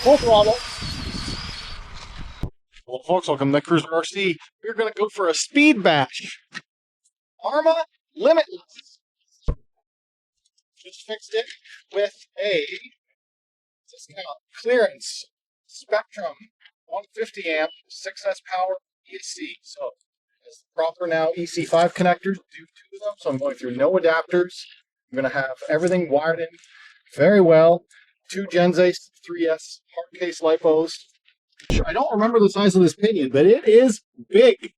Full throttle. Well, folks, welcome to Netcruzer RC. We're going to go for a speed bash. ARRMA Limitless. Just fixed it with a discount clearance Spektrum 150 amp 6S power ESC. So it's proper now EC5 connectors. Do two of them, so I'm going through no adapters. I'm going to have everything wired in very well. Two Gen 3S hard case lipos. I don't remember the size of this pinion, but it is big.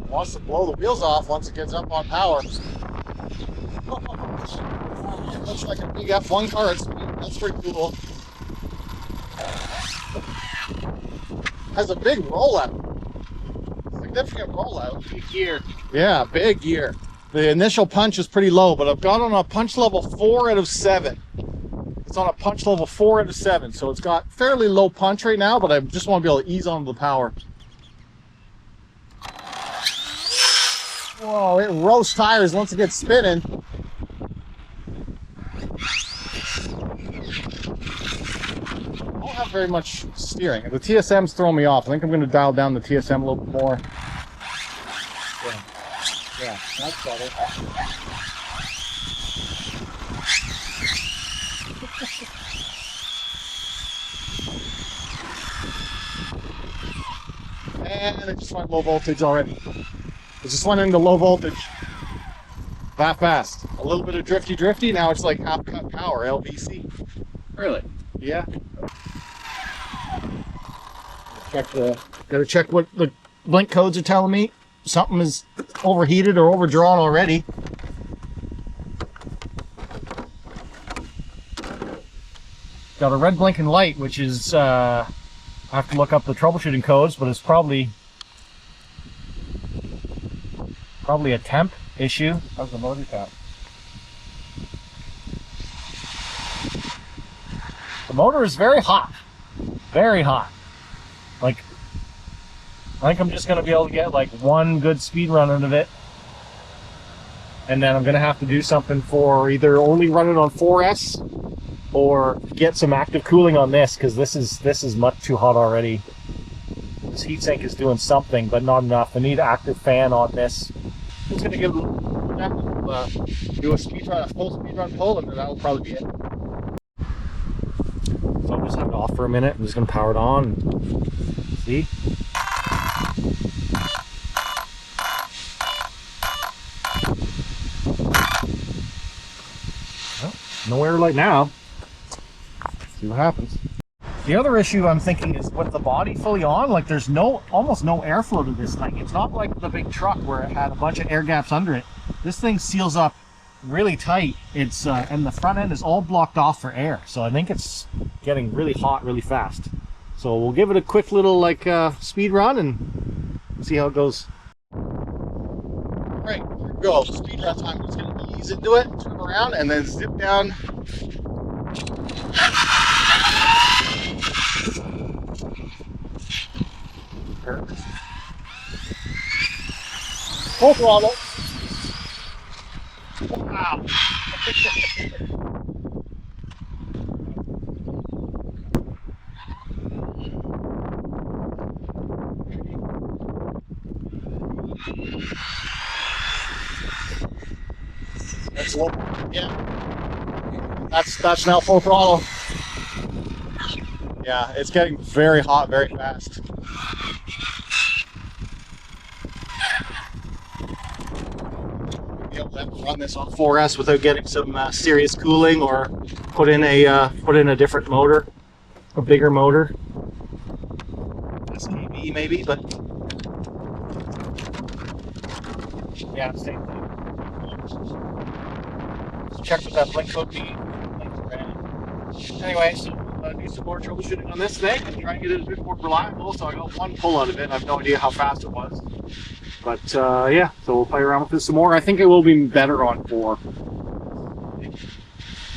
Wants to blow the wheels off once it gets up on power. It looks like a big F1 car at speed. That's pretty cool. Has a big rollout. Significant rollout. Big gear. Yeah, big gear. The initial punch is pretty low, but I've got on a punch level 4 out of 7. It's on a punch level 4 out of 7, so it's got fairly low punch right now, but I just want to be able to ease onto the power. Whoa, it roasts tires once it gets spinning. I don't have very much steering. The TSM's throwing me off. I think I'm going to dial down the TSM a little bit more. Yeah, that's better. And it just went low voltage already. It just went into low voltage that fast. A little bit of drifty. Now it's like half cut power, LVC. Really? Yeah. Gotta check what the blink codes are telling me. Something is overheated or overdrawn already. Got a red blinking light, which is I have to look up the troubleshooting codes, but it's probably a temp issue. How's the motor tap? The motor is very hot. Very hot. Like, I think I'm just going to be able to get like one good speed run out of it. And then I'm going to have to do something for either only run it on 4S or get some active cooling on this, because this is much too hot already. This heatsink is doing something, but not enough. I need active fan on this. I'm just going to give do a speed run, a full speed run pull, and then that'll probably be it. So I'm just having it off for a minute. I'm just going to power it on. See? Well, no air light now. See what happens. The other issue I'm thinking is with the body fully on, like there's almost no airflow to this thing. It's not like the big truck where it had a bunch of air gaps under it. This thing seals up really tight. It's and the front end is all blocked off for air. So I think it's getting really hot really fast. So we'll give it a quick little like speed run and see how it goes. All right, here we go. Speed run time. I'm just gonna ease into it, turn around, and then zip down. Full throttle. Wow. That's low. Yeah. That's now full throttle. Yeah, it's getting very hot very fast. Be able to run this on 4S without getting some serious cooling, or put in a different motor, a bigger motor. SKB maybe, but yeah, same thing. Let's check with that blink code be. Anyway, so do some more troubleshooting on this thing and try and get it a bit more reliable. So I got one pull out of it. I have no idea how fast it was. But yeah, so we'll play around with this some more. I think it will be better on 4.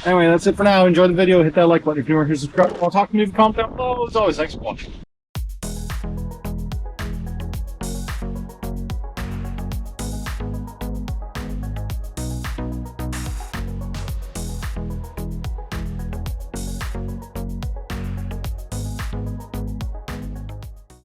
Anyway, that's it for now. Enjoy the video. Hit that like button if you're new or here, subscribe. I'll talk to you in the comment down below. As always, thanks for watching.